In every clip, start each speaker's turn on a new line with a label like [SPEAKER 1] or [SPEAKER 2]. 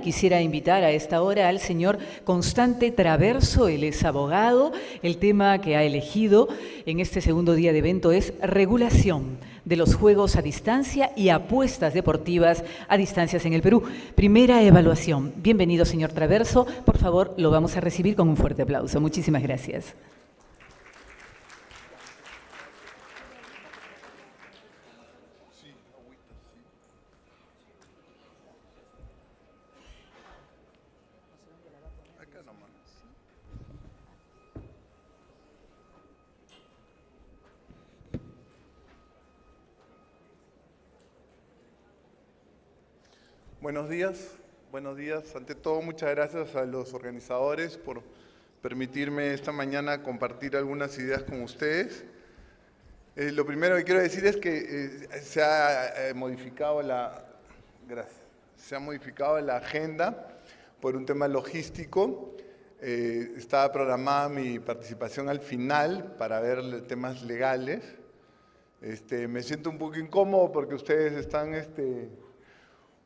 [SPEAKER 1] quisiera invitar a esta hora al señor Constante Traverso. Él es abogado. El tema que ha elegido en este segundo día de evento es regulación de los juegos a distancia y apuestas deportivas a distancias en el Perú. Primera evaluación. Bienvenido, señor Traverso. Por favor, lo vamos a recibir con un fuerte aplauso. Muchísimas gracias.
[SPEAKER 2] Buenos días. Ante todo, muchas gracias a los organizadores por permitirme esta mañana compartir algunas ideas con ustedes. Lo primero que quiero decir es que se ha modificado la agenda por un tema logístico. Estaba programada mi participación al final para ver temas legales. Me siento un poco incómodo porque ustedes están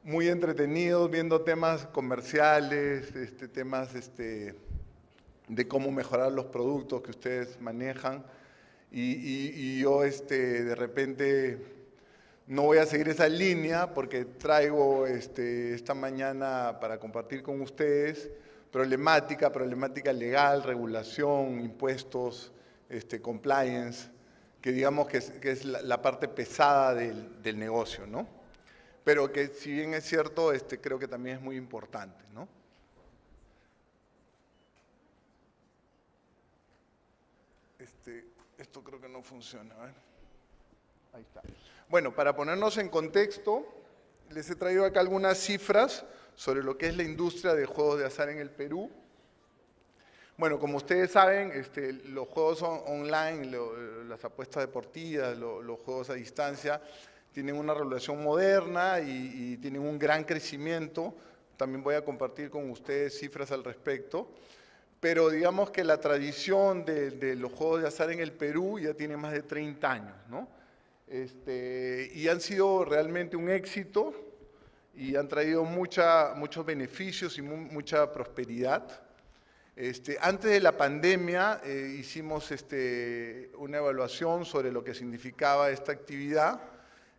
[SPEAKER 2] muy entretenidos viendo temas comerciales, temas de cómo mejorar los productos que ustedes manejan. Y yo de repente no voy a seguir esa línea porque traigo esta mañana para compartir con ustedes problemática legal, regulación, impuestos, compliance, que digamos que es la parte pesada del negocio, ¿no? Pero que si bien es cierto, creo que también es muy importante, ¿no? Esto creo que no funciona, ¿eh? Ahí está. Bueno, para ponernos en contexto, les he traído acá algunas cifras sobre lo que es la industria de juegos de azar en el Perú. Bueno, como ustedes saben, los juegos online, las apuestas deportivas, los juegos a distancia, tienen una regulación moderna y tienen un gran crecimiento. También voy a compartir con ustedes cifras al respecto. Pero digamos que la tradición de los juegos de azar en el Perú ya tiene más de 30 años, ¿no? Y han sido realmente un éxito y han traído muchos beneficios y mucha prosperidad. Antes de la pandemia hicimos una evaluación sobre lo que significaba esta actividad.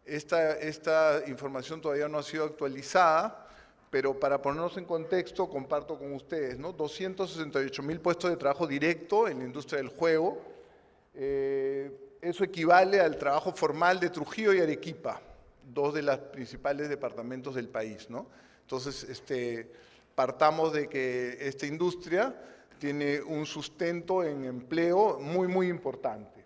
[SPEAKER 2] Esta información todavía no ha sido actualizada, pero para ponernos en contexto, comparto con ustedes, ¿no? 268.000 puestos de trabajo directo en la industria del juego. Eso equivale al trabajo formal de Trujillo y Arequipa, dos de los principales departamentos del país, ¿no? Entonces, partamos de que esta industria tiene un sustento en empleo muy importante.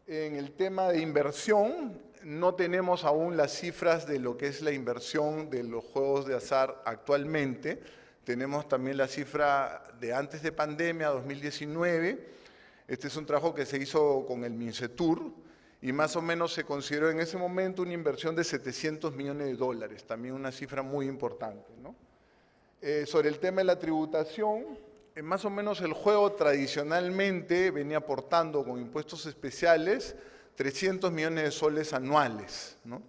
[SPEAKER 2] En el tema de inversión, no tenemos aún las cifras de lo que es la inversión de los juegos de azar actualmente. Tenemos también la cifra de antes de pandemia, 2019. Este es un trabajo que se hizo con el Mincetur y más o menos se consideró en ese momento una inversión de $700 millones, también una cifra muy importante, ¿no? Sobre el tema de la tributación, más o menos el juego tradicionalmente venía aportando con impuestos especiales 300 millones de soles anuales, ¿no?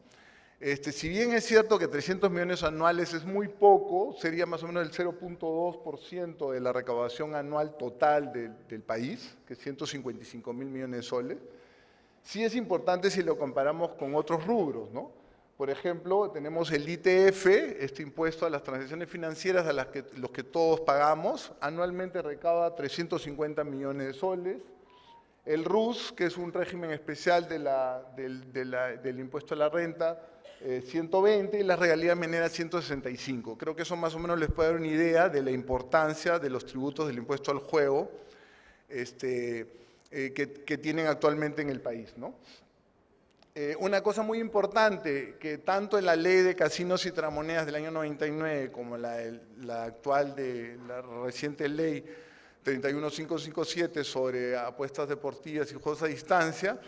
[SPEAKER 2] Si bien es cierto que 300 millones anuales es muy poco, sería más o menos el 0.2% de la recaudación anual total del país, que es 155.000 millones de soles. Sí es importante si lo comparamos con otros rubros, ¿no? Por ejemplo, tenemos el ITF, este impuesto a las transacciones financieras a los que todos pagamos, anualmente recauda 350 millones de soles. El RUS, que es un régimen especial del impuesto a la renta, 120, y las regalías mineras 165. Creo que eso más o menos les puede dar una idea de la importancia de los tributos del impuesto al juego que tienen actualmente en el país, ¿no? Una cosa muy importante, que tanto en la ley de casinos y tragamonedas del año 99 como la reciente ley 31557 sobre apuestas deportivas y juegos a distancia,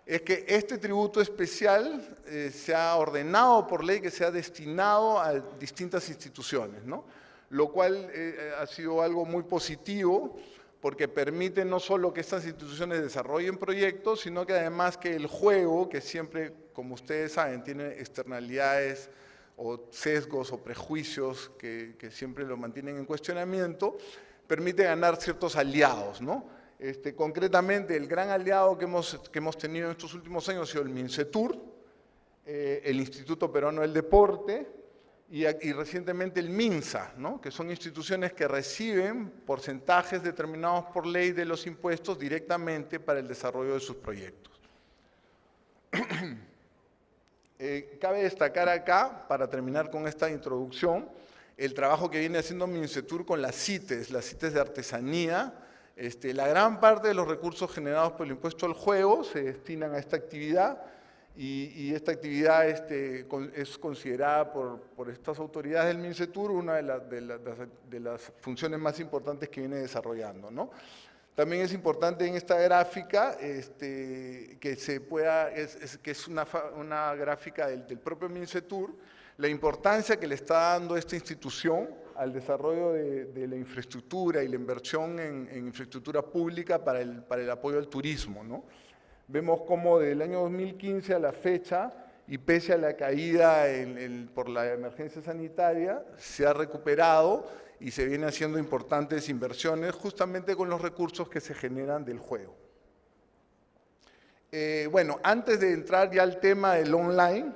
[SPEAKER 2] es que este tributo especial se ha ordenado por ley que sea destinado a distintas instituciones, ¿no? Lo cual ha sido algo muy positivo porque permite no solo que estas instituciones desarrollen proyectos, sino que además que el juego, que siempre, como ustedes saben, tiene externalidades o sesgos o prejuicios que siempre lo mantienen en cuestionamiento, permite ganar ciertos aliados, ¿no? Concretamente, el gran aliado que hemos tenido en estos últimos años ha sido el MINCETUR, el Instituto Peruano del Deporte y recientemente el MINSA, ¿no? Que son instituciones que reciben porcentajes determinados por ley de los impuestos directamente para el desarrollo de sus proyectos. Cabe destacar acá, para terminar con esta introducción, el trabajo que viene haciendo MINCETUR con las CITES de artesanía. La gran parte de los recursos generados por el impuesto al juego se destinan a esta actividad y esta actividad es considerada por estas autoridades del MINCETUR una de las funciones más importantes que viene desarrollando, ¿no? También es importante en esta gráfica que es una gráfica del propio MINCETUR, la importancia que le está dando esta institución al desarrollo de la infraestructura y la inversión en infraestructura pública para el apoyo al turismo, ¿no? Vemos cómo del año 2015 a la fecha, y pese a la caída por la emergencia sanitaria, se ha recuperado y se vienen haciendo importantes inversiones justamente con los recursos que se generan del juego. Bueno, antes de entrar ya al tema del online,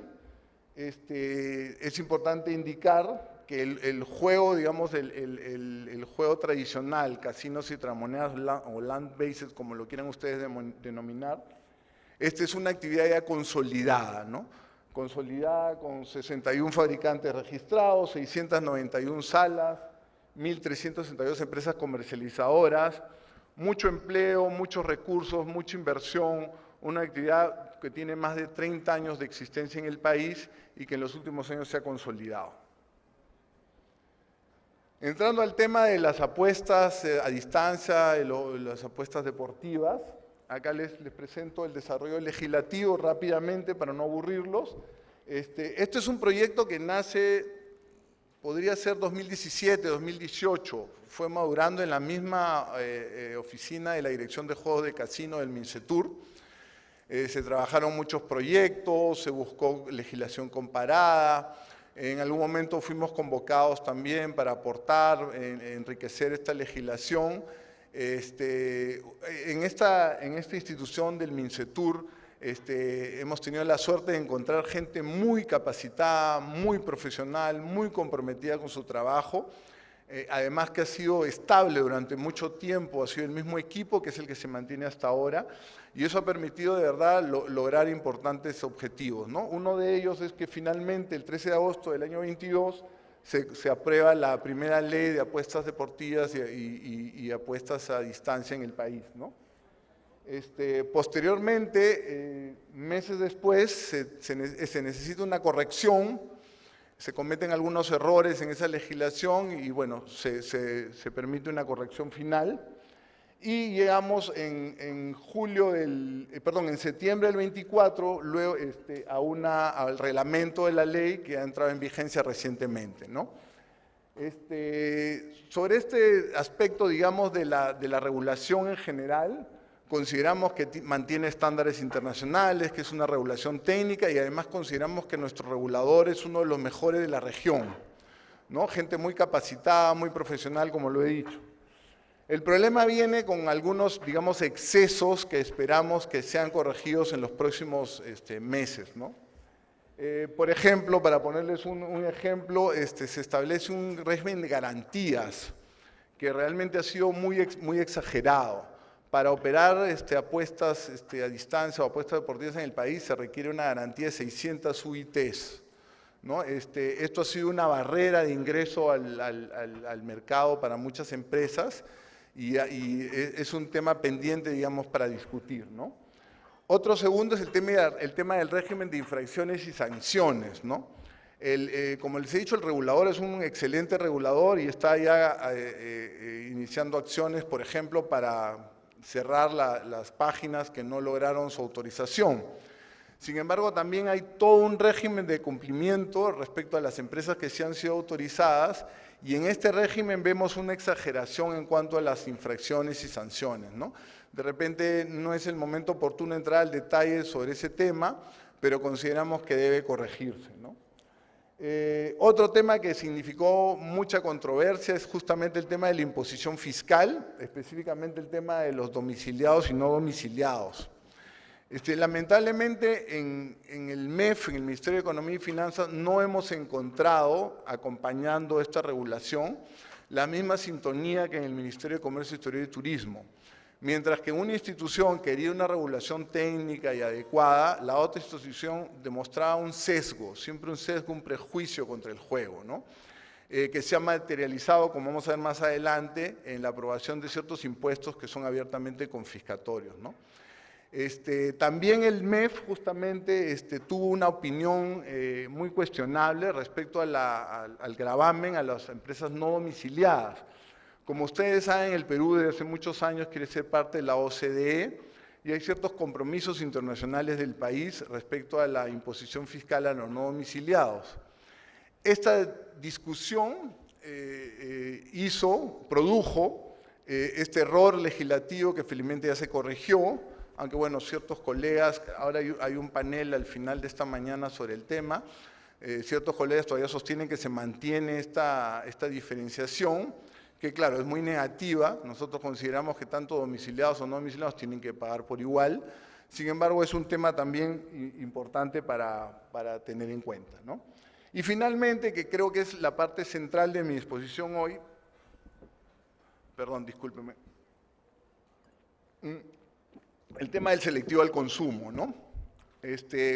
[SPEAKER 2] es importante indicar que el juego, digamos, el juego tradicional, casinos y tragamonedas o land-based, como lo quieran ustedes denominar, es una actividad ya consolidada, ¿no? Consolidada con 61 fabricantes registrados, 691 salas, 1.362 empresas comercializadoras, mucho empleo, muchos recursos, mucha inversión, una actividad que tiene más de 30 años de existencia en el país y que en los últimos años se ha consolidado. Entrando al tema de las apuestas a distancia, las apuestas deportivas, acá les presento el desarrollo legislativo rápidamente para no aburrirlos. Este es un proyecto que nace, podría ser 2017, 2018, fue madurando en la misma oficina de la Dirección de Juegos de Casino del MINCETUR. Se trabajaron muchos proyectos, se buscó legislación comparada. En algún momento fuimos convocados también para aportar, enriquecer esta legislación. En esta institución del MINCETUR hemos tenido la suerte de encontrar gente muy capacitada, muy profesional, muy comprometida con su trabajo, además que ha sido estable durante mucho tiempo, ha sido el mismo equipo que es el que se mantiene hasta ahora, y eso ha permitido de verdad lograr importantes objetivos, ¿no? Uno de ellos es que finalmente el 13 de agosto del año 22 se aprueba la primera ley de apuestas deportivas y apuestas a distancia en el país, ¿no? Posteriormente, meses después, se necesita una corrección, se cometen algunos errores en esa legislación y bueno, se permite una corrección final. Y llegamos en septiembre del 24, luego al reglamento de la ley que ha entrado en vigencia recientemente, ¿no? Sobre este aspecto, digamos, de la regulación en general, consideramos que mantiene estándares internacionales, que es una regulación técnica y además consideramos que nuestro regulador es uno de los mejores de la región, ¿no? Gente muy capacitada, muy profesional, como lo he dicho. El problema viene con algunos, digamos, excesos que esperamos que sean corregidos en los próximos meses, ¿no? Por ejemplo, para ponerles un ejemplo, se establece un régimen de garantías que realmente ha sido muy exagerado. Para operar apuestas a distancia o apuestas deportivas en el país se requiere una garantía de 600 UITs, ¿no? Esto ha sido una barrera de ingreso al mercado para muchas empresas y es un tema pendiente, digamos, para discutir, ¿no? Otro segundo es el tema del régimen de infracciones y sanciones, ¿no? Como les he dicho, el regulador es un excelente regulador y está ya iniciando acciones, por ejemplo, para cerrar las páginas que no lograron su autorización. Sin embargo, también hay todo un régimen de cumplimiento respecto a las empresas que sí han sido autorizadas y en este régimen vemos una exageración en cuanto a las infracciones y sanciones, ¿no? De repente no es el momento oportuno entrar al detalle sobre ese tema, pero consideramos que debe corregirse, ¿no? Otro tema que significó mucha controversia es justamente el tema de la imposición fiscal, específicamente el tema de los domiciliados y no domiciliados. Lamentablemente en el MEF, en el Ministerio de Economía y Finanzas, no hemos encontrado, acompañando esta regulación, la misma sintonía que en el Ministerio de Comercio, Industria y Turismo. Mientras que una institución quería una regulación técnica y adecuada, la otra institución demostraba un sesgo, siempre un sesgo, un prejuicio contra el juego, ¿no? Que se ha materializado, como vamos a ver más adelante, en la aprobación de ciertos impuestos que son abiertamente confiscatorios, ¿no? También el MEF justamente tuvo una opinión muy cuestionable respecto al gravamen a las empresas no domiciliadas. Como ustedes saben, el Perú desde hace muchos años quiere ser parte de la OCDE y hay ciertos compromisos internacionales del país respecto a la imposición fiscal a los no domiciliados. Esta discusión produjo este error legislativo que felizmente ya se corrigió, aunque bueno, ciertos colegas, ahora hay un panel al final de esta mañana sobre el tema, ciertos colegas todavía sostienen que se mantiene esta diferenciación, que claro, es muy negativa. Nosotros consideramos que tanto domiciliados o no domiciliados tienen que pagar por igual. Sin embargo, es un tema también importante para tener en cuenta, ¿no? Y finalmente, que creo que es la parte central de mi exposición hoy, perdón, discúlpeme, el tema del selectivo al consumo, ¿no?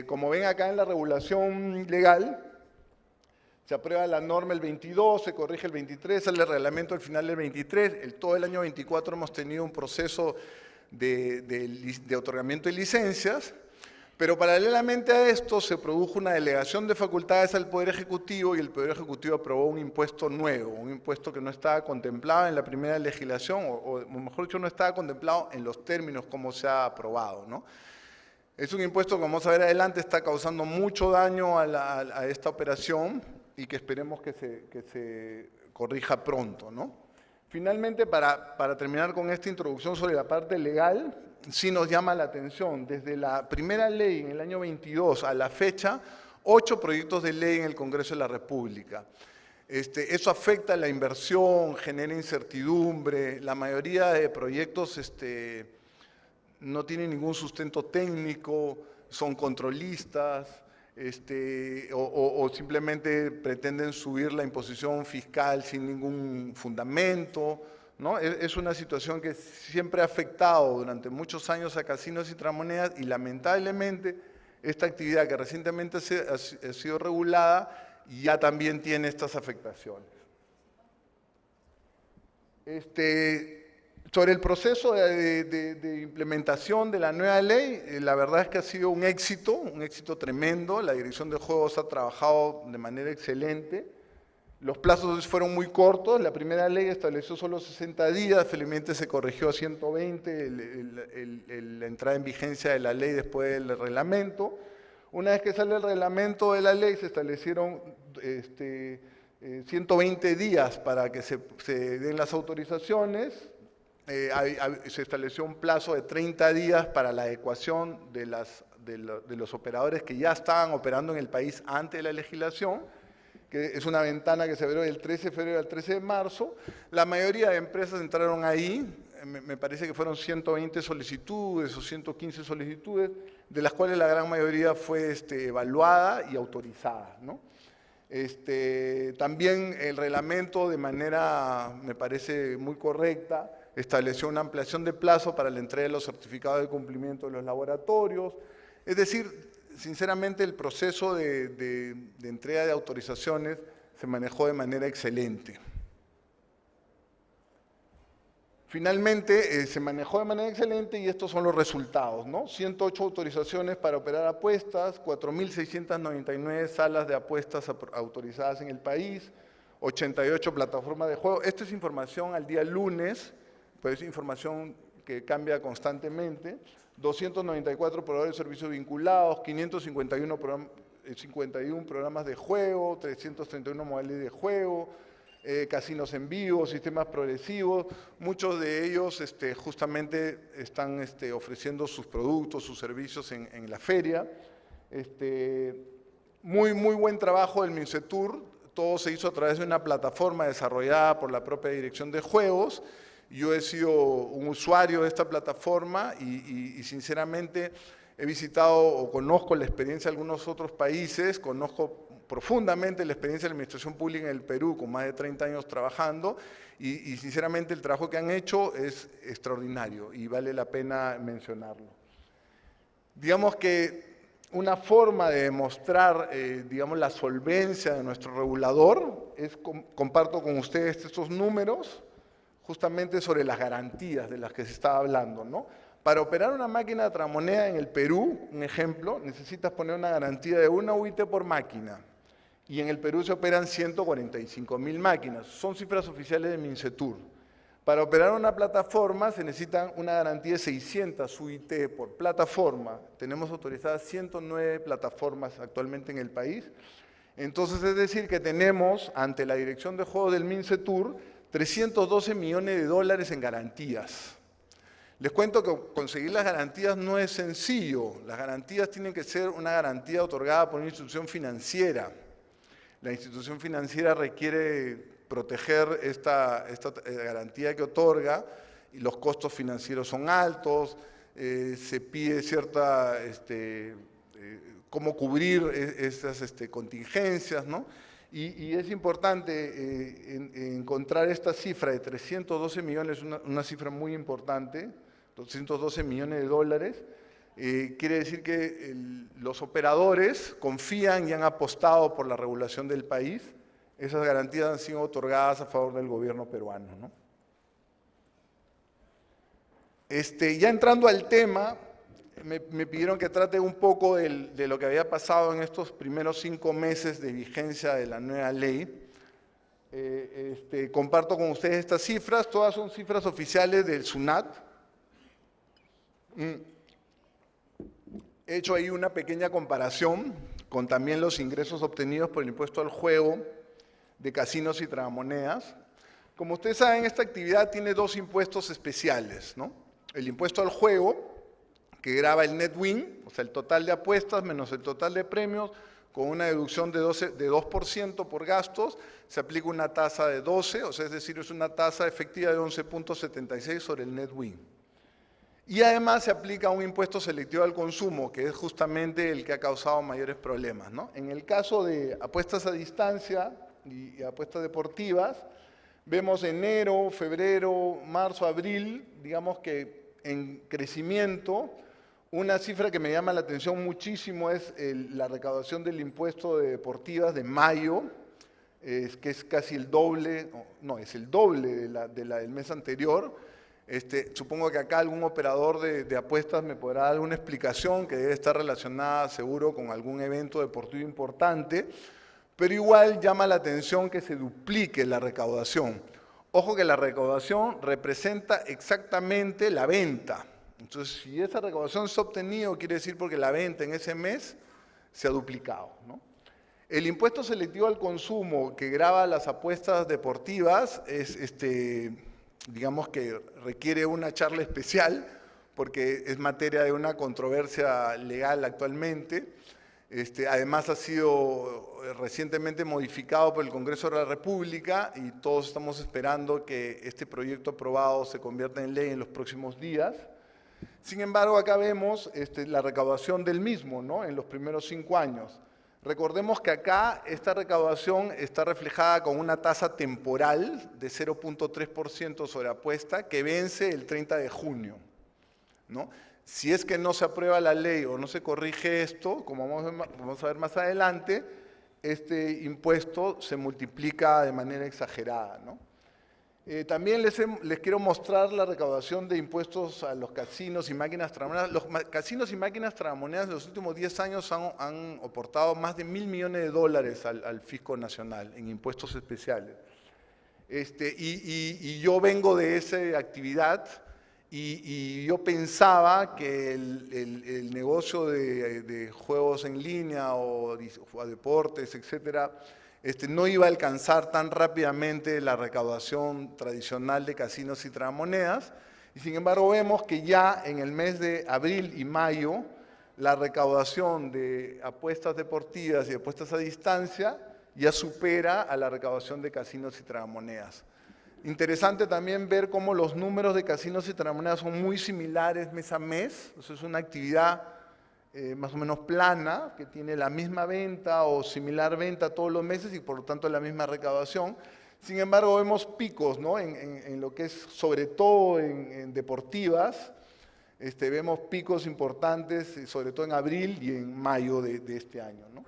[SPEAKER 2] Como ven acá en la regulación legal, se aprueba la norma el 22, se corrige el 23, sale el reglamento al final del 23. Todo el año 24 hemos tenido un proceso de otorgamiento de licencias, pero paralelamente a esto se produjo una delegación de facultades al Poder Ejecutivo y el Poder Ejecutivo aprobó un impuesto nuevo, un impuesto que no estaba contemplado en la primera legislación, o mejor dicho, no estaba contemplado en los términos como se ha aprobado, ¿no? Es un impuesto que vamos a ver adelante, está causando mucho daño a esta operación y que esperemos que se corrija pronto, ¿no? Finalmente, para terminar con esta introducción sobre la parte legal, sí nos llama la atención, desde la primera ley en el año 22 a la fecha, 8 proyectos de ley en el Congreso de la República. Eso afecta a la inversión, genera incertidumbre, la mayoría de proyectos no tienen ningún sustento técnico, son controlistas, o simplemente pretenden subir la imposición fiscal sin ningún fundamento, ¿no? Es una situación que siempre ha afectado durante muchos años a casinos y tragamonedas y lamentablemente esta actividad que recientemente ha sido regulada ya también tiene estas afectaciones. Sobre el proceso de implementación de la nueva ley, la verdad es que ha sido un éxito tremendo. La Dirección de Juegos ha trabajado de manera excelente. Los plazos fueron muy cortos. La primera ley estableció solo 60 días, felizmente se corrigió a 120 la entrada en vigencia de la ley después del reglamento. Una vez que sale el reglamento de la ley, se establecieron 120 días para que se den las autorizaciones. Se estableció un plazo de 30 días para la adecuación de los operadores que ya estaban operando en el país antes de la legislación, que es una ventana que se abrió del 13 de febrero al 13 de marzo. La mayoría de empresas entraron ahí, me parece que fueron 120 solicitudes o 115 solicitudes, de las cuales la gran mayoría fue evaluada y autorizada, ¿no? También el reglamento, de manera, me parece muy correcta, estableció una ampliación de plazo para la entrega de los certificados de cumplimiento de los laboratorios. Es decir, sinceramente el proceso de entrega de autorizaciones se manejó de manera excelente. Finalmente, se manejó de manera excelente y estos son los resultados, ¿no? 108 autorizaciones para operar apuestas, 4.699 salas de apuestas autorizadas en el país, 88 plataformas de juego. Esta es información al día lunes, pero es información que cambia constantemente. 294 proveedores de servicios vinculados, 551 programas de juego, 331 modalidades de juego, casinos en vivo, sistemas progresivos. Muchos de ellos justamente están ofreciendo sus productos, sus servicios en la feria. Muy buen trabajo del Mincetur. Todo se hizo a través de una plataforma desarrollada por la propia Dirección de Juegos. Yo he sido un usuario de esta plataforma y sinceramente he visitado o conozco la experiencia de algunos otros países, conozco profundamente la experiencia de la administración pública en el Perú, con más de 30 años trabajando, y sinceramente el trabajo que han hecho es extraordinario y vale la pena mencionarlo. Digamos que una forma de demostrar, digamos, la solvencia de nuestro regulador es, comparto con ustedes estos números, justamente sobre las garantías de las que se estaba hablando, ¿no? Para operar una máquina de tragamonedas en el Perú, un ejemplo, necesitas poner una garantía de 1 UIT por máquina. Y en el Perú se operan 145.000 máquinas. Son cifras oficiales de Mincetur. Para operar una plataforma se necesita una garantía de 600 UIT por plataforma. Tenemos autorizadas 109 plataformas actualmente en el país. Entonces, es decir, que tenemos, ante la Dirección de Juegos del Mincetur, 312 millones de dólares en garantías. Les cuento que conseguir las garantías no es sencillo. Las garantías tienen que ser una garantía otorgada por una institución financiera. La institución financiera requiere proteger esta garantía que otorga y los costos financieros son altos, se pide cierta, cómo cubrir esas contingencias, ¿no? Y es importante encontrar esta cifra de 312 millones, una cifra muy importante, 212 millones de dólares. Quiere decir que los operadores confían y han apostado por la regulación del país. Esas garantías han sido otorgadas a favor del gobierno peruano, ¿no? Ya entrando al tema, me pidieron que trate un poco de lo que había pasado en estos primeros 5 meses de vigencia de la nueva ley. Comparto con ustedes estas cifras, todas son cifras oficiales del SUNAT. He hecho ahí una pequeña comparación con también los ingresos obtenidos por el impuesto al juego de casinos y tragamonedas. Como ustedes saben, esta actividad tiene 2 impuestos especiales, ¿no? El impuesto al juego, que grava el net win, o sea, el total de apuestas menos el total de premios, con una deducción de 2% por gastos, se aplica una tasa de 12, o sea, es decir, es una tasa efectiva de 11.76 sobre el net win. Y además se aplica un impuesto selectivo al consumo, que es justamente el que ha causado mayores problemas, ¿no? En el caso de apuestas a distancia y apuestas deportivas, vemos enero, febrero, marzo, abril, digamos que en crecimiento. Una cifra que me llama la atención muchísimo es la recaudación del impuesto de deportivas de mayo, que es casi el doble, no, es el doble del mes anterior. Supongo que acá algún operador de apuestas me podrá dar alguna explicación que debe estar relacionada seguro con algún evento deportivo importante, pero igual llama la atención que se duplique la recaudación. Ojo que la recaudación representa exactamente la venta. Entonces, si esa recaudación se ha obtenido, quiere decir porque la venta en ese mes se ha duplicado, ¿no? El impuesto selectivo al consumo que grava las apuestas deportivas es, digamos que requiere una charla especial porque es materia de una controversia legal actualmente. Además ha sido recientemente modificado por el Congreso de la República y todos estamos esperando que este proyecto aprobado se convierta en ley en los próximos días. Sin embargo, acá vemos la recaudación del mismo, ¿no? En los primeros 5 años. Recordemos que acá esta recaudación está reflejada con una tasa temporal de 0.3% sobre apuesta que vence el 30 de junio, ¿no? Si es que no se aprueba la ley o no se corrige esto, como vamos a ver más adelante, este impuesto se multiplica de manera exagerada, ¿no? También les quiero mostrar la recaudación de impuestos a los casinos y máquinas tragamonedas. Los casinos y máquinas tragamonedas en los últimos 10 años han aportado más de $1.000 millones al fisco nacional en impuestos especiales. Y yo vengo de esa actividad y yo pensaba que el negocio de juegos en línea o deportes, etcétera, no iba a alcanzar tan rápidamente la recaudación tradicional de casinos y tragamonedas, y sin embargo vemos que ya en el mes de abril y mayo la recaudación de apuestas deportivas y apuestas a distancia ya supera a la recaudación de casinos y tragamonedas. Interesante también ver cómo los números de casinos y tragamonedas son muy similares mes a mes. Eso es una actividad más o menos plana, que tiene la misma venta o similar venta todos los meses y por lo tanto la misma recaudación. Sin embargo, vemos picos, ¿no? en lo que es, sobre todo en deportivas, vemos picos importantes, sobre todo en abril y en mayo de este año, ¿no?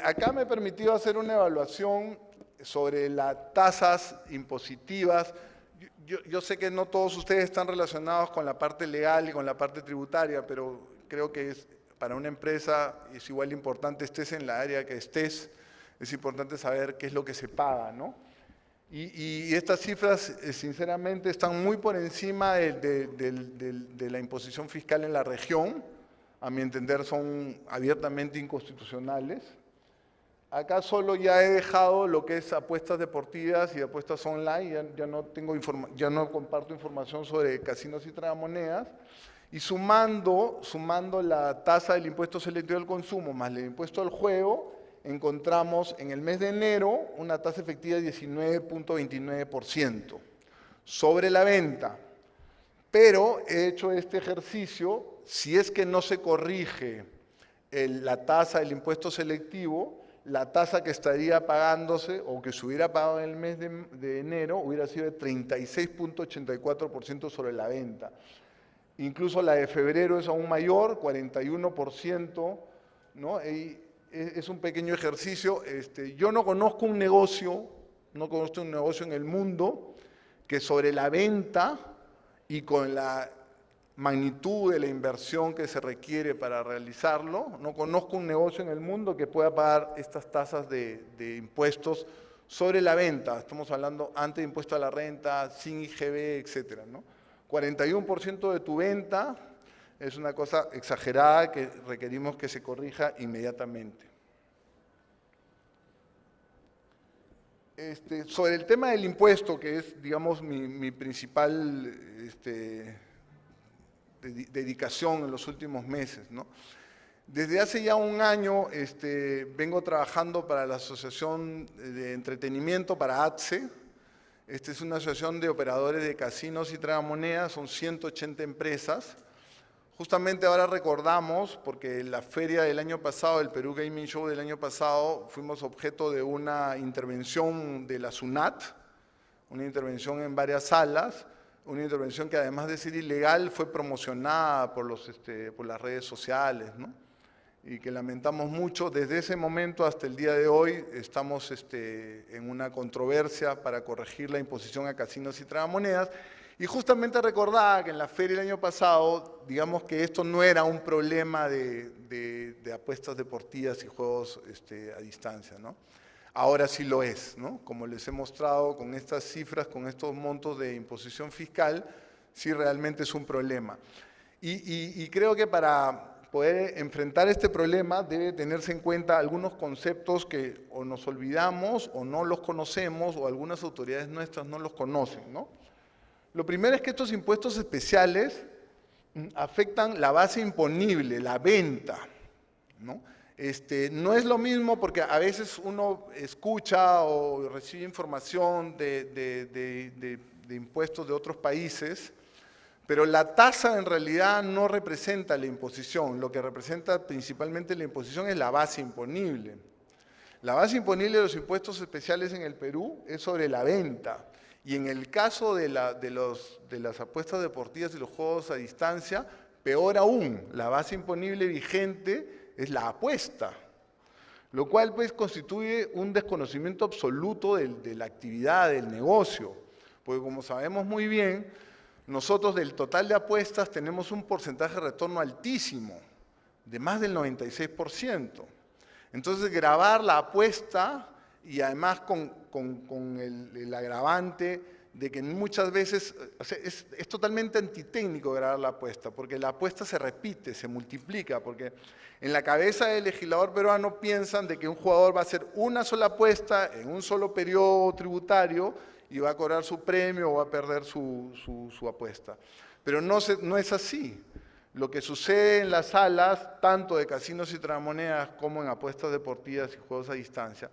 [SPEAKER 2] Acá me he permitido hacer una evaluación sobre las tasas impositivas. Yo sé que no todos ustedes están relacionados con la parte legal y con la parte tributaria, pero creo que para una empresa es igual importante, estés en la área que estés, es importante saber qué es lo que se paga, ¿no? Y estas cifras, sinceramente, están muy por encima de la imposición fiscal en la región. A mi entender, son abiertamente inconstitucionales. Acá solo ya he dejado lo que es apuestas deportivas y apuestas online, ya no comparto información sobre casinos y tragamonedas. Y sumando la tasa del impuesto selectivo al consumo más el impuesto al juego, encontramos en el mes de enero una tasa efectiva de 19.29% sobre la venta. Pero he hecho este ejercicio, si es que no se corrige la tasa del impuesto selectivo, la tasa que estaría pagándose o que se hubiera pagado en el mes de enero hubiera sido de 36.84% sobre la venta. Incluso la de febrero es aún mayor, 41%, ¿no? Es un pequeño ejercicio. Yo no conozco un negocio en el mundo que sobre la venta y con la magnitud de la inversión que se requiere para realizarlo, no conozco un negocio en el mundo que pueda pagar estas tasas de impuestos sobre la venta. Estamos hablando antes de impuesto a la renta, sin IGB, etcétera, ¿no? 41% de tu venta es una cosa exagerada que requerimos que se corrija inmediatamente. Sobre el tema del impuesto, que es, digamos, mi principal dedicación en los últimos meses, ¿no? Desde hace ya un año vengo trabajando para la Asociación de Entretenimiento, para ATSE. Esta es una asociación de operadores de casinos y tragamonedas, son 180 empresas. Justamente ahora recordamos, porque en la feria del año pasado, el Perú Gaming Show del año pasado, fuimos objeto de una intervención de la SUNAT, una intervención en varias salas, una intervención que además de ser ilegal fue promocionada por las redes sociales, ¿no? Y que lamentamos mucho. Desde ese momento hasta el día de hoy estamos en una controversia para corregir la imposición a casinos y tragamonedas. Y justamente recordaba que en la feria del año pasado, digamos que esto no era un problema de apuestas deportivas y juegos a distancia, ¿no? Ahora sí lo es, ¿no? Como les he mostrado con estas cifras, con estos montos de imposición fiscal, sí realmente es un problema. Y creo que para poder enfrentar este problema debe tenerse en cuenta algunos conceptos que o nos olvidamos o no los conocemos o algunas autoridades nuestras no los conocen, ¿no? Lo primero es que estos impuestos especiales afectan la base imponible, la venta, ¿no? No es lo mismo porque a veces uno escucha o recibe información de impuestos de otros países, pero la tasa en realidad no representa la imposición. Lo que representa principalmente la imposición es la base imponible. La base imponible de los impuestos especiales en el Perú es sobre la venta. Y en el caso de las apuestas deportivas y los juegos a distancia, peor aún, la base imponible vigente es la apuesta, lo cual pues constituye un desconocimiento absoluto de la actividad, del negocio. Porque como sabemos muy bien, nosotros del total de apuestas tenemos un porcentaje de retorno altísimo, de más del 96%. Entonces grabar la apuesta y además con el agravante de que muchas veces, o sea, es totalmente antitécnico grabar la apuesta, porque la apuesta se repite, se multiplica, porque en la cabeza del legislador peruano piensan de que un jugador va a hacer una sola apuesta en un solo periodo tributario y va a cobrar su premio o va a perder su apuesta. Pero no es así. Lo que sucede en las salas, tanto de casinos y tragamonedas como en apuestas deportivas y juegos a distancia,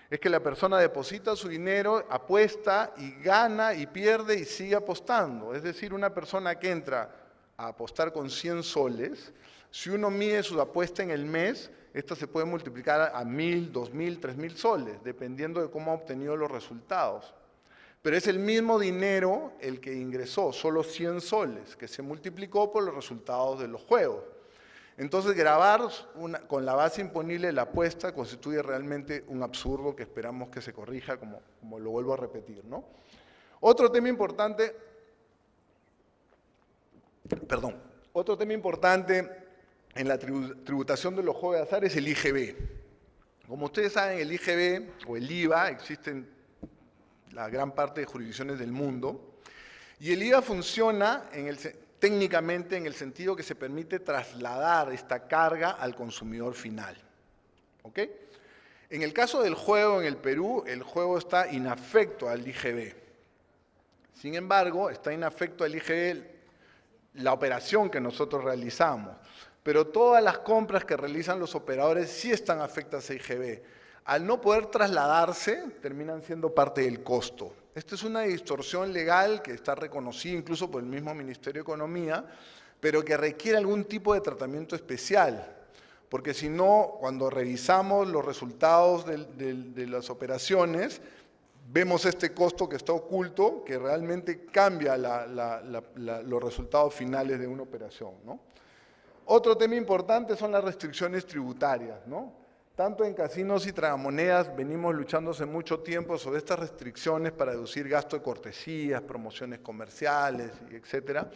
[SPEAKER 2] es que la persona deposita su dinero, apuesta y gana y pierde y sigue apostando. Es decir, una persona que entra a apostar con 100 soles, si uno mide su apuesta en el mes, esta se puede multiplicar a 1.000, 2.000, 3.000 soles, dependiendo de cómo ha obtenido los resultados. Pero es el mismo dinero el que ingresó, solo 100 soles, que se multiplicó por los resultados de los juegos. Entonces, grabar con la base imponible de la apuesta constituye realmente un absurdo que esperamos que se corrija, como lo vuelvo a repetir, ¿no? Otro tema importante en la tributación de los juegos de azar es el IGB. Como ustedes saben, el IGB o el IVA existen la gran parte de jurisdicciones del mundo, y el IVA funciona técnicamente en el sentido que se permite trasladar esta carga al consumidor final. ¿Ok? En el caso del juego en el Perú, el juego está inafecto al IGB. Sin embargo, está inafecto al IGB la operación que nosotros realizamos, pero todas las compras que realizan los operadores sí están afectadas a IGB. Al no poder trasladarse, terminan siendo parte del costo. Esta es una distorsión legal que está reconocida incluso por el mismo Ministerio de Economía, pero que requiere algún tipo de tratamiento especial, porque si no, cuando revisamos los resultados de las operaciones, vemos este costo que está oculto, que realmente cambia los resultados finales de una operación, ¿no? Otro tema importante son las restricciones tributarias, ¿no? Tanto en casinos y tragamonedas venimos luchando hace mucho tiempo sobre estas restricciones para deducir gasto de cortesías, promociones comerciales, etc.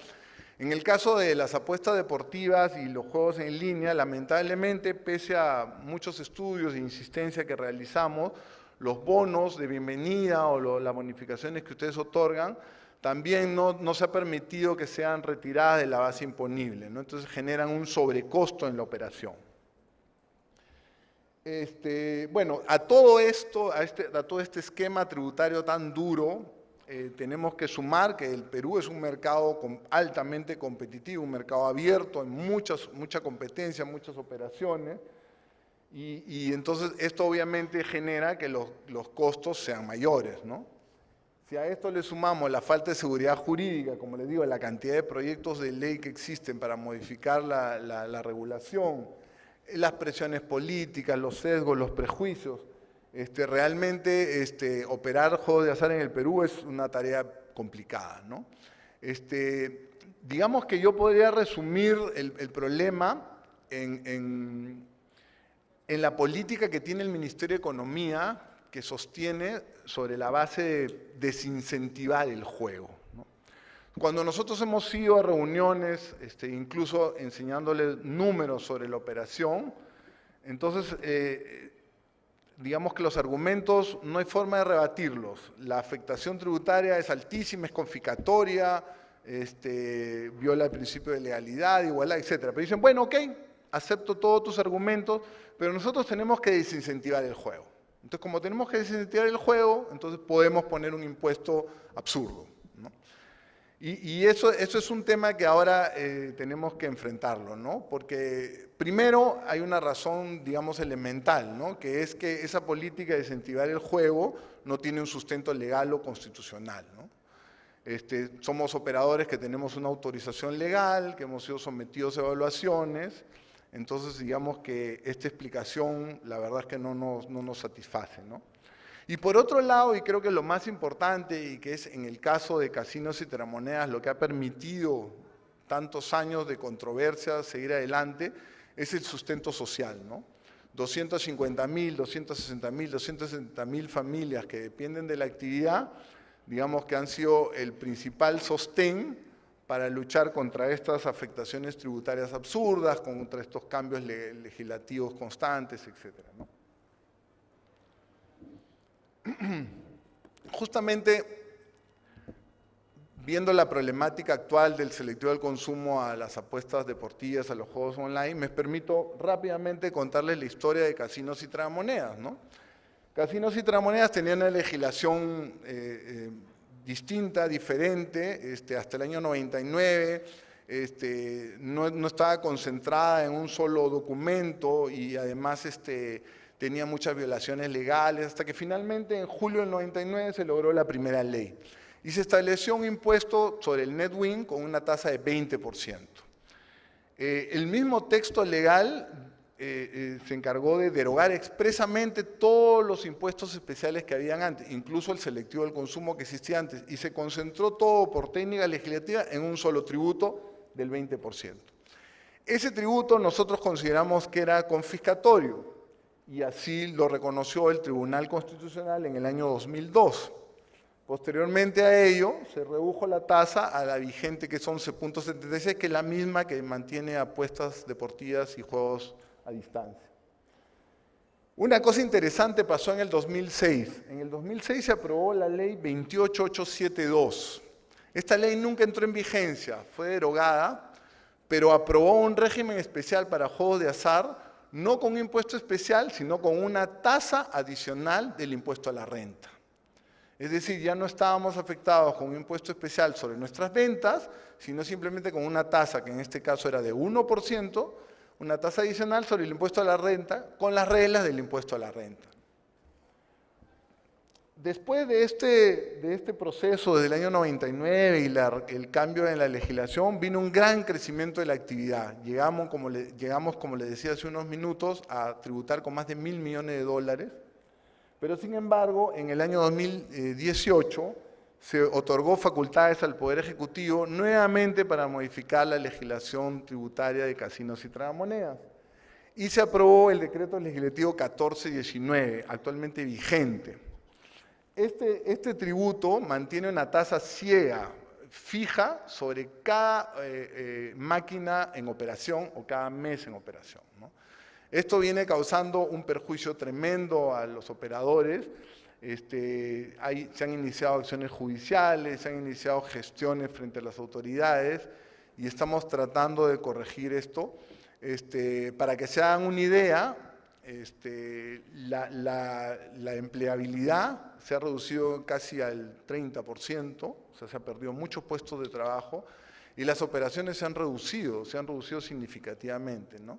[SPEAKER 2] En el caso de las apuestas deportivas y los juegos en línea, lamentablemente, pese a muchos estudios e insistencia que realizamos, los bonos de bienvenida o las bonificaciones que ustedes otorgan, también no se ha permitido que sean retiradas de la base imponible, ¿no? Entonces generan un sobrecosto en la operación. Bueno, a todo esto, a todo este esquema tributario tan duro, tenemos que sumar que el Perú es un mercado altamente competitivo, un mercado abierto, en mucha competencia, muchas operaciones, y entonces esto obviamente genera que los costos sean mayores, ¿no? Si a esto le sumamos la falta de seguridad jurídica, como les digo, la cantidad de proyectos de ley que existen para modificar la regulación, las presiones políticas, los sesgos, los prejuicios, realmente operar juegos de azar en el Perú es una tarea complicada, ¿no? Digamos que yo podría resumir el problema en la política que tiene el Ministerio de Economía, que sostiene sobre la base de desincentivar el juego, ¿no? Cuando nosotros hemos ido a reuniones, incluso enseñándoles números sobre la operación, entonces, digamos que los argumentos no hay forma de rebatirlos. La afectación tributaria es altísima, es confiscatoria, viola el principio de legalidad, igualdad, etc. Pero dicen, bueno, ok, acepto todos tus argumentos, pero nosotros tenemos que desincentivar el juego. Entonces, como tenemos que desincentivar el juego, entonces podemos poner un impuesto absurdo, ¿no? Y eso es un tema que ahora tenemos que enfrentarlo, ¿no? Porque primero hay una razón, digamos, elemental, ¿no? Que es que esa política de incentivar el juego no tiene un sustento legal o constitucional, ¿no? Somos operadores que tenemos una autorización legal, que hemos sido sometidos a evaluaciones, entonces digamos que esta explicación la verdad es que no nos satisface, ¿no? Y por otro lado, y creo que lo más importante, y que es en el caso de casinos y tragamonedas lo que ha permitido tantos años de controversia seguir adelante, es el sustento social, ¿no? 250.000, 260.000, 270.000 familias que dependen de la actividad, digamos que han sido el principal sostén para luchar contra estas afectaciones tributarias absurdas, contra estos cambios legislativos constantes, etc., ¿no? Justamente viendo la problemática actual del selectivo del consumo a las apuestas deportivas, a los juegos online, me permito rápidamente contarles la historia de casinos y tragamonedas, ¿no? Casinos y tragamonedas tenían una legislación distinta, diferente, hasta el año 99, no estaba concentrada en un solo documento y además tenía muchas violaciones legales, hasta que finalmente en julio del 99 se logró la primera ley. Y se estableció un impuesto sobre el net win con una tasa de 20%. El mismo texto legal se encargó de derogar expresamente todos los impuestos especiales que habían antes, incluso el selectivo del consumo que existía antes, y se concentró todo por técnica legislativa en un solo tributo del 20%. Ese tributo nosotros consideramos que era confiscatorio, y así lo reconoció el Tribunal Constitucional en el año 2002. Posteriormente a ello, se redujo la tasa a la vigente, que es 11.76, que es la misma que mantiene apuestas deportivas y juegos a distancia. Una cosa interesante pasó en el 2006. En el 2006 se aprobó la ley 28872. Esta ley nunca entró en vigencia, fue derogada, pero aprobó un régimen especial para juegos de azar, no con un impuesto especial, sino con una tasa adicional del impuesto a la renta. Es decir, ya no estábamos afectados con un impuesto especial sobre nuestras ventas, sino simplemente con una tasa, que en este caso era de 1%, una tasa adicional sobre el impuesto a la renta, con las reglas del impuesto a la renta. Después de este proceso desde el año 99 y el cambio en la legislación, vino un gran crecimiento de la actividad. Llegamos, como les decía hace unos minutos, a tributar con más de $1.000 millones. Pero sin embargo, en el año 2018 se otorgó facultades al Poder Ejecutivo nuevamente para modificar la legislación tributaria de casinos y tragamonedas. Y se aprobó el decreto legislativo 1419, actualmente vigente. Este tributo mantiene una tasa ciega, fija, sobre cada máquina en operación o cada mes en operación, ¿no? Esto viene causando un perjuicio tremendo a los operadores. Se han iniciado acciones judiciales, se han iniciado gestiones frente a las autoridades y estamos tratando de corregir esto. Para que se hagan una idea, la empleabilidad se ha reducido casi al 30%, o sea, se han perdido muchos puestos de trabajo y las operaciones se han reducido significativamente, ¿no?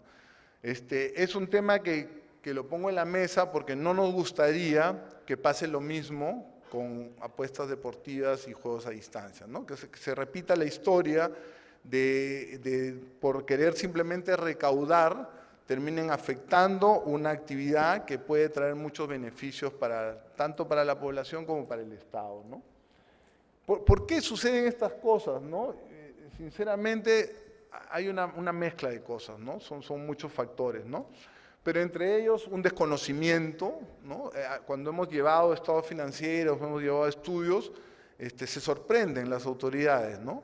[SPEAKER 2] Es un tema que lo pongo en la mesa porque no nos gustaría que pase lo mismo con apuestas deportivas y juegos a distancia, ¿no? Que se repita la historia por querer simplemente recaudar, terminen afectando una actividad que puede traer muchos beneficios tanto para la población como para el Estado, ¿no? ¿Por qué suceden estas cosas, no? Sinceramente, hay una mezcla de cosas, ¿no? Son muchos factores, ¿no? Pero entre ellos un desconocimiento, ¿no? Cuando hemos llevado estados financieros, hemos llevado estudios, se sorprenden las autoridades, ¿no?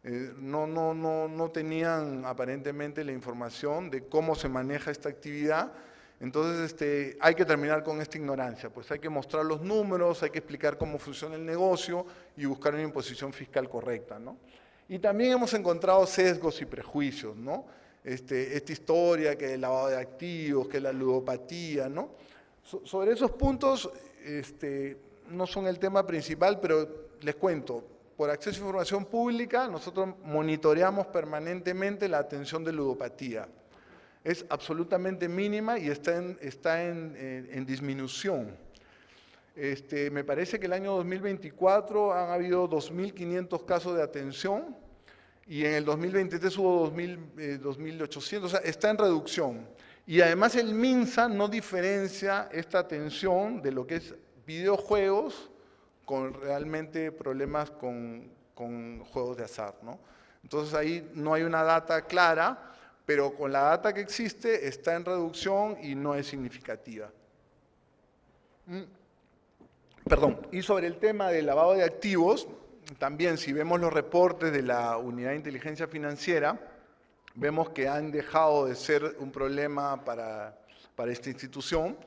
[SPEAKER 2] No tenían aparentemente la información de cómo se maneja esta actividad. Entonces hay que terminar con esta ignorancia, pues hay que mostrar los números, hay que explicar cómo funciona el negocio y buscar una imposición fiscal correcta, ¿no? Y también hemos encontrado sesgos y prejuicios, ¿no? Esta historia que el lavado de activos, que la ludopatía, ¿no? Sobre esos puntos no son el tema principal, pero les cuento, por acceso a información pública, nosotros monitoreamos permanentemente la atención de ludopatía. Es absolutamente mínima y está en disminución. Me parece que el año 2024 han habido 2.500 casos de atención y en el 2023 hubo 2.800, o sea, está en reducción. Y además el MINSA no diferencia esta atención de lo que es videojuegos con realmente problemas con juegos de azar, ¿no? Entonces ahí no hay una data clara, pero con la data que existe está en reducción y no es significativa. Perdón, y sobre el tema del lavado de activos, también si vemos los reportes de la Unidad de Inteligencia Financiera, vemos que han dejado de ser un problema para esta institución.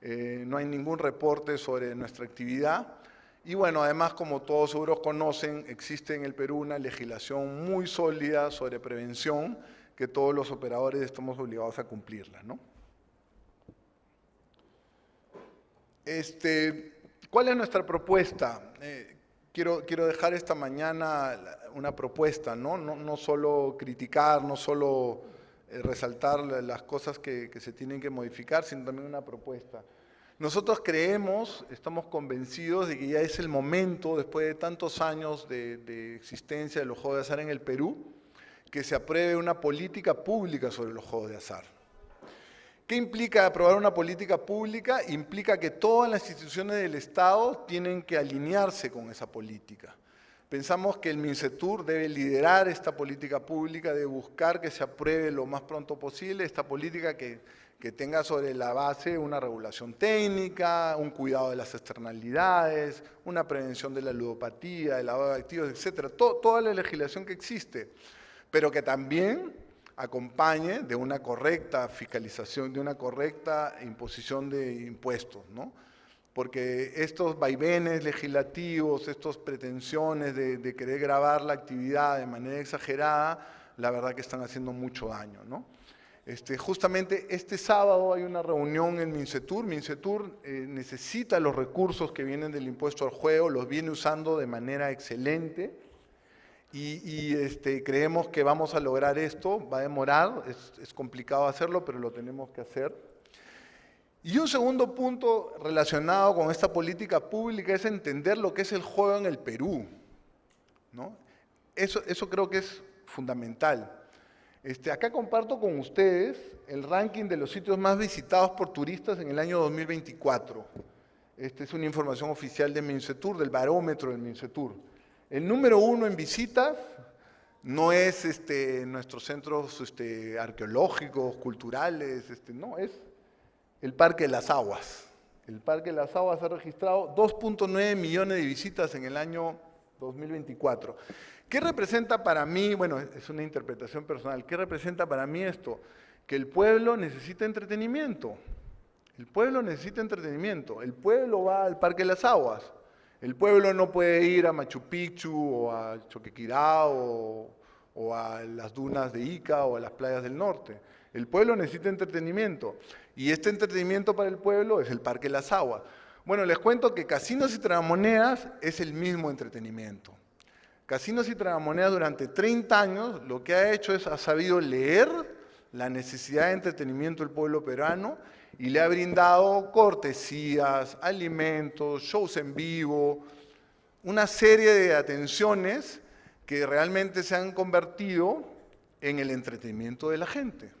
[SPEAKER 2] No hay ningún reporte sobre nuestra actividad. Y bueno, además, como todos seguro conocen, existe en el Perú una legislación muy sólida sobre prevención que todos los operadores estamos obligados a cumplirla, ¿no? ¿Cuál es nuestra propuesta? Quiero dejar esta mañana una propuesta, ¿no? No solo criticar, no solo resaltar las cosas que se tienen que modificar, sino también una propuesta. Nosotros creemos, estamos convencidos de que ya es el momento, después de tantos años de existencia de los juegos de azar en el Perú, que se apruebe una política pública sobre los juegos de azar. ¿Qué implica aprobar una política pública? Implica que todas las instituciones del Estado tienen que alinearse con esa política. Pensamos que el MINCETUR debe liderar esta política pública, debe buscar que se apruebe lo más pronto posible esta política que tenga sobre la base una regulación técnica, un cuidado de las externalidades, una prevención de la ludopatía, del lavado de activos, etc. Toda la legislación que existe, pero que también acompañe de una correcta fiscalización, de una correcta imposición de impuestos, ¿no? Porque estos vaivenes legislativos, estas pretensiones de querer gravar la actividad de manera exagerada, la verdad que están haciendo mucho daño, ¿no? Justamente este sábado hay una reunión en MINCETUR. MINCETUR necesita los recursos que vienen del impuesto al juego, los viene usando de manera excelente. Y creemos que vamos a lograr esto, va a demorar, es complicado hacerlo, pero lo tenemos que hacer. Y un segundo punto relacionado con esta política pública es entender lo que es el juego en el Perú, ¿no? Eso creo que es fundamental. Acá comparto con ustedes el ranking de los sitios más visitados por turistas en el año 2024. Esta es una información oficial de MINCETUR, del barómetro del MINCETUR. El número 1 en visitas no es nuestros centros arqueológicos, culturales, no, es el Parque de las Aguas. El Parque de las Aguas ha registrado 2.9 millones de visitas en el año 2024. ¿Qué representa para mí? Bueno, es una interpretación personal. ¿Qué representa para mí esto? Que el pueblo necesita entretenimiento. El pueblo necesita entretenimiento. El pueblo va al Parque de las Aguas. El pueblo no puede ir a Machu Picchu o a Choquequirá o a las dunas de Ica o a las playas del norte. El pueblo necesita entretenimiento y este entretenimiento para el pueblo es el Parque Las Aguas. Bueno, les cuento que Casinos y Tragamonedas es el mismo entretenimiento. Casinos y Tragamonedas durante 30 años lo que ha hecho es ha sabido leer la necesidad de entretenimiento del pueblo peruano y le ha brindado cortesías, alimentos, shows en vivo, una serie de atenciones que realmente se han convertido en el entretenimiento de la gente,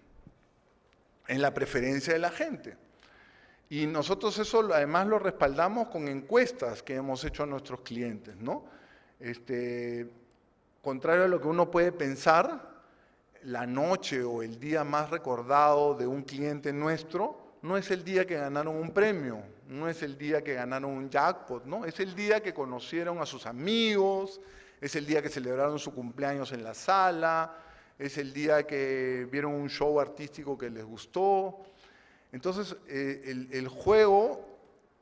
[SPEAKER 2] en la preferencia de la gente. Y nosotros eso además lo respaldamos con encuestas que hemos hecho a nuestros clientes, ¿no? Contrario a lo que uno puede pensar, la noche o el día más recordado de un cliente nuestro no es el día que ganaron un premio, no es el día que ganaron un jackpot, ¿no? Es el día que conocieron a sus amigos, es el día que celebraron su cumpleaños en la sala, es el día que vieron un show artístico que les gustó. Entonces, el juego,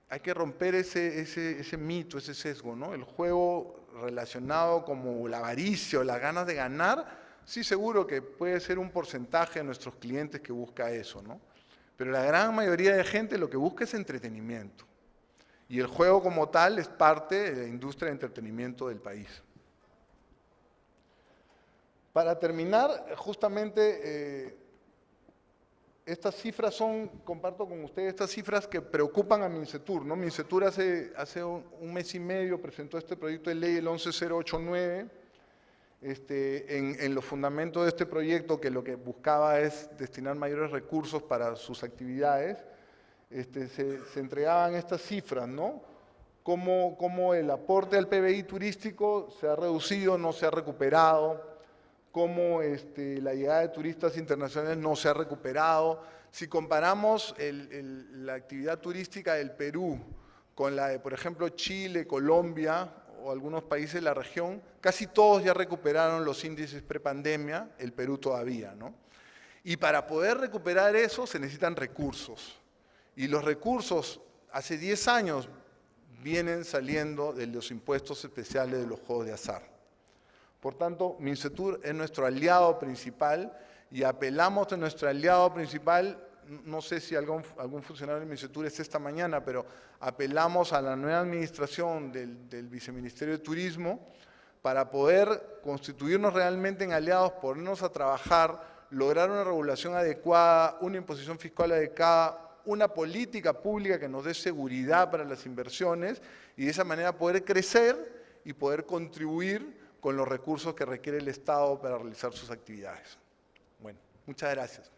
[SPEAKER 2] hay que romper ese mito, ese sesgo, ¿no? El juego relacionado como la avaricia o las ganas de ganar, sí, seguro que puede ser un porcentaje de nuestros clientes que busca eso, ¿no? Pero la gran mayoría de gente lo que busca es entretenimiento. Y el juego como tal es parte de la industria de entretenimiento del país. Para terminar, justamente estas cifras comparto con ustedes estas cifras que preocupan a MINCETUR, ¿no? MINCETUR hace un mes y medio presentó este proyecto de ley, el 11089, en los fundamentos de este proyecto, que lo que buscaba es destinar mayores recursos para sus actividades, se entregaban estas cifras, ¿no? Cómo el aporte al PBI turístico se ha reducido, no se ha recuperado, cómo la llegada de turistas internacionales no se ha recuperado. Si comparamos la actividad turística del Perú con la de, por ejemplo, Chile, Colombia o algunos países de la región, casi todos ya recuperaron los índices prepandemia, el Perú todavía, ¿no? Y para poder recuperar eso se necesitan recursos. Y los recursos hace 10 años vienen saliendo de los impuestos especiales de los juegos de azar. Por tanto, MINCETUR es nuestro aliado principal y apelamos a nuestro aliado principal no sé si algún funcionario del MINCETUR esté esta mañana, pero apelamos a la nueva administración del Viceministerio de Turismo para poder constituirnos realmente en aliados, ponernos a trabajar, lograr una regulación adecuada, una imposición fiscal adecuada, una política pública que nos dé seguridad para las inversiones y de esa manera poder crecer y poder contribuir con los recursos que requiere el Estado para realizar sus actividades. Bueno, muchas gracias.